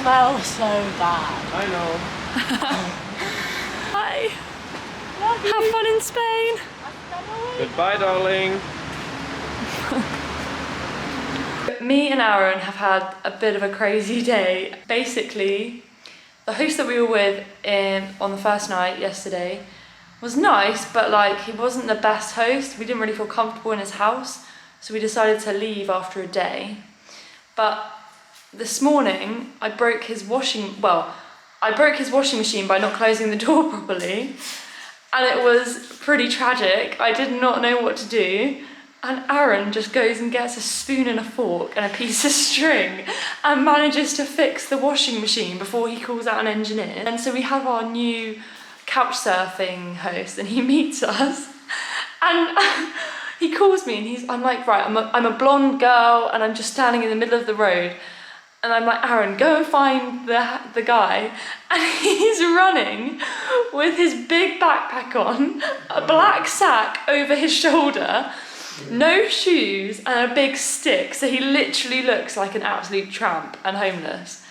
smell so bad. I know. Hi. Love you. Have fun in Spain. Goodbye, darling. Me and Aaron have had a bit of a crazy day. Basically, the host that we were with on the first night yesterday was nice, but like he wasn't the best host. We didn't really feel comfortable in his house, so we decided to leave after a day. But this morning I broke his washing machine by not closing the door properly, and it was pretty tragic. I did not know what to do, and Aaron just goes and gets a spoon and a fork and a piece of string and manages to fix the washing machine before he calls out an engineer. And so we have our new couch surfing host, and he meets us, and he calls me, and I'm like, right, I'm a blonde girl, and I'm just standing in the middle of the road, and I'm like, Aaron, go and find the guy, and he's running with his big backpack on, a black sack over his shoulder, no shoes, and a big stick, so he literally looks like an absolute tramp and homeless.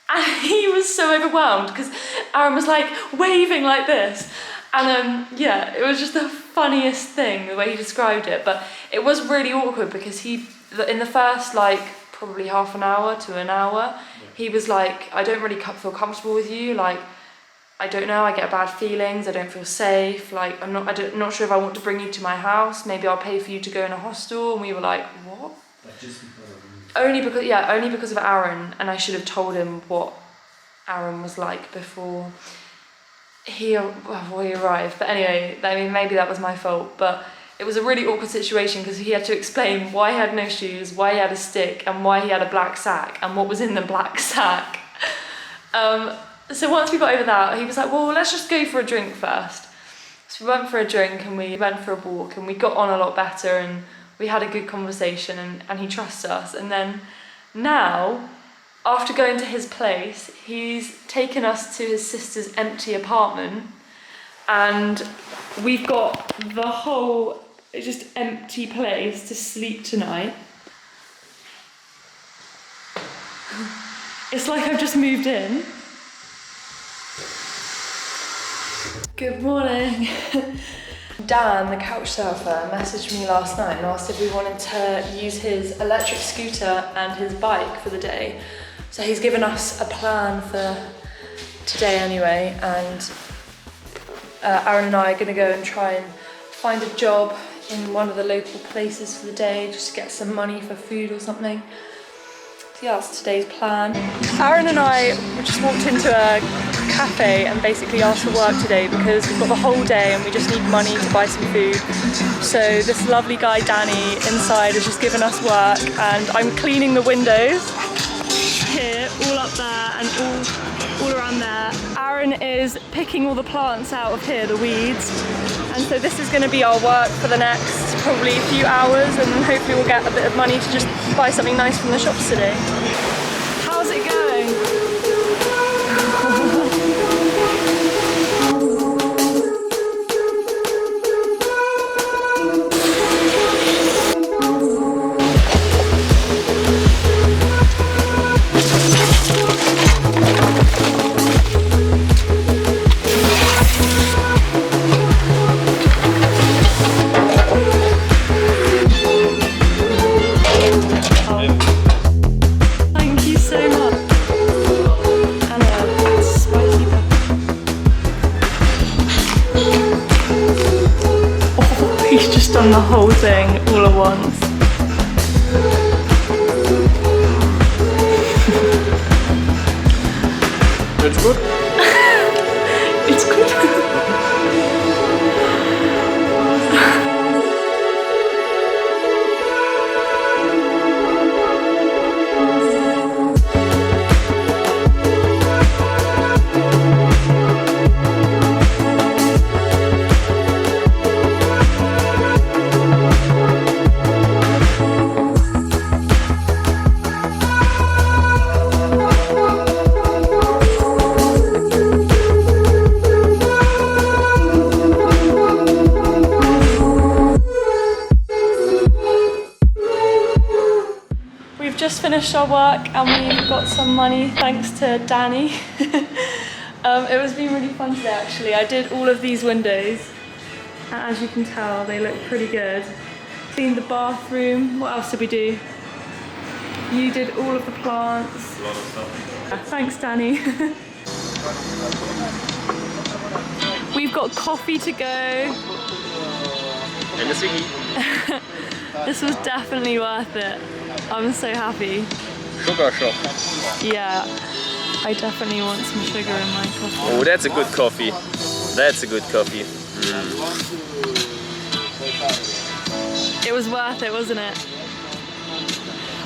And he was so overwhelmed because Aaron was like waving like this. And yeah, it was just the funniest thing, the way he described it. But it was really awkward because in the first like probably half an hour to an hour, he was like, I don't really feel comfortable with you. Like, I don't know, I get bad feelings, I don't feel safe. Like, I'm not sure if I want to bring you to my house. Maybe I'll pay for you to go in a hostel. And we were like, what? But just because of Only because of Aaron, and I should have told him what Aaron was like before he arrived. But anyway, I mean, maybe that was my fault, but it was a really awkward situation because he had to explain why he had no shoes, why he had a stick, and why he had a black sack, and what was in the black sack. So once we got over that, he was like, well, let's just go for a drink first. So we went for a drink, and we went for a walk, and we got on a lot better, and we had a good conversation, and he trusts us. And then now, after going to his place, he's taken us to his sister's empty apartment, and we've got the whole just empty place to sleep tonight. It's like I've just moved in. Good morning. Dan, the couch surfer, messaged me last night and asked if we wanted to use his electric scooter and his bike for the day. So he's given us a plan for today anyway, and Aaron and I are going to go and try and find a job in one of the local places for the day, just to get some money for food or something. So yeah, that's today's plan. Aaron and I just walked into a cafe and basically asked for work today because we've got the whole day and we just need money to buy some food. So this lovely guy Danny inside has just given us work, and I'm cleaning the windows here, all up there and all around there. Aaron is picking all the plants out of here, the weeds, and so this is going to be our work for the next probably a few hours, and hopefully we'll get a bit of money to just buy something nice from the shops today. How's it going? Done the whole thing all at once. It's good. It's good. just finished our work and we've got some money thanks to Danny. It was been really fun today actually. I did all of these windows and as you can tell they look pretty good. Cleaned the bathroom. What else did we do? You did all of the plants. A lot of stuff. Thanks Danny. We've got coffee to go. This was definitely worth it. I'm so happy. Sugar shop. Yeah, I definitely want some sugar in my coffee. Oh, that's a good coffee. That's a good coffee. It was worth it, wasn't it?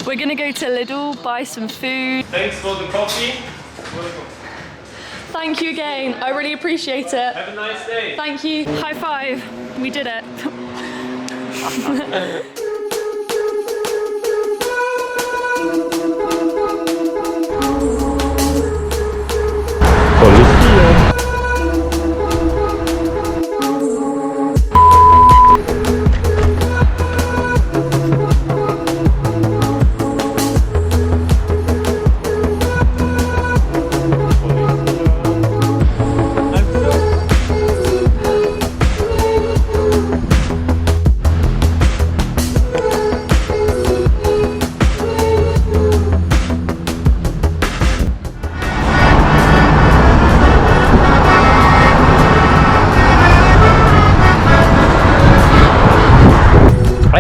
We're gonna go to Lidl, buy some food. Thanks for the coffee. Thank you again, I really appreciate it. Have a nice day. Thank you. High five. We did it.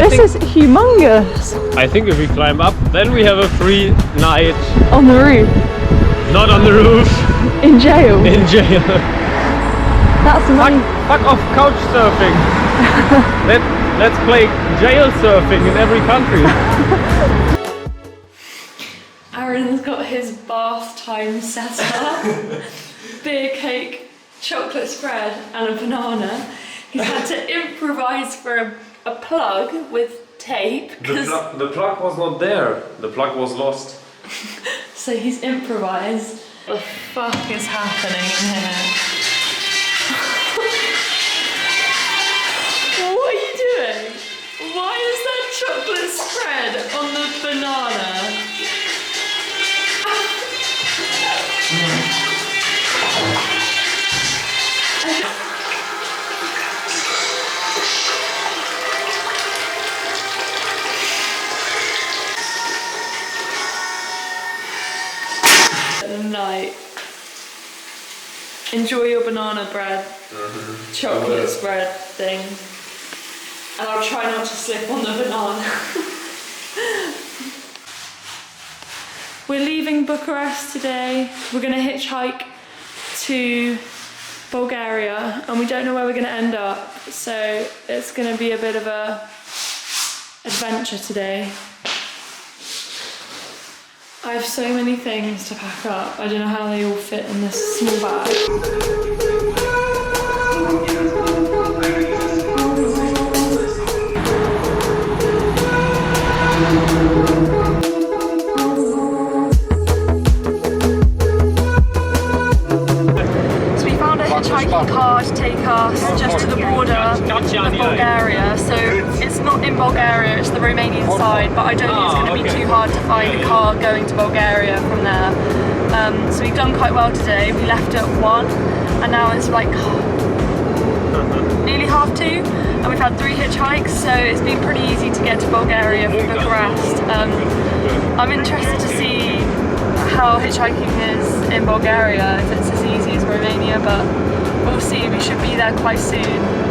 This is humongous. I think if we climb up, then we have a free night. On the roof. Not on the roof. In jail. In jail. That's amazing. Fuck off couch surfing. Let's play jail surfing in every country. Aaron's got his bath time set up. Beer cake, chocolate spread and a banana. He's had to improvise for a plug with tape. The plug was not there. The plug was lost. So he's improvised. What the fuck is happening in here? What are you doing? Why is there chocolate spread on the banana? Night. Enjoy your banana bread, chocolate spread thing, and I'll try not to slip on the banana. We're leaving Bucharest today. We're going to hitchhike to Bulgaria and we don't know where we're going to end up, so it's going to be a bit of a adventure today. I have so many things to pack up. I don't know how they all fit in this small bag. So we found a hitchhiking car to take us just to the border of Bulgaria. So it's not in Bulgaria, it's the Romanian side, but I don't think it's going to be too hard to find a car going to Bulgaria from there. So we've done quite well today. We left at 1 and now it's like nearly 2:30 and we've had 3 hitchhikes, so it's been pretty easy to get to Bulgaria from Bucharest. I'm interested to see how hitchhiking is in Bulgaria, if it's as easy as Romania, but we'll see. We should be there quite soon.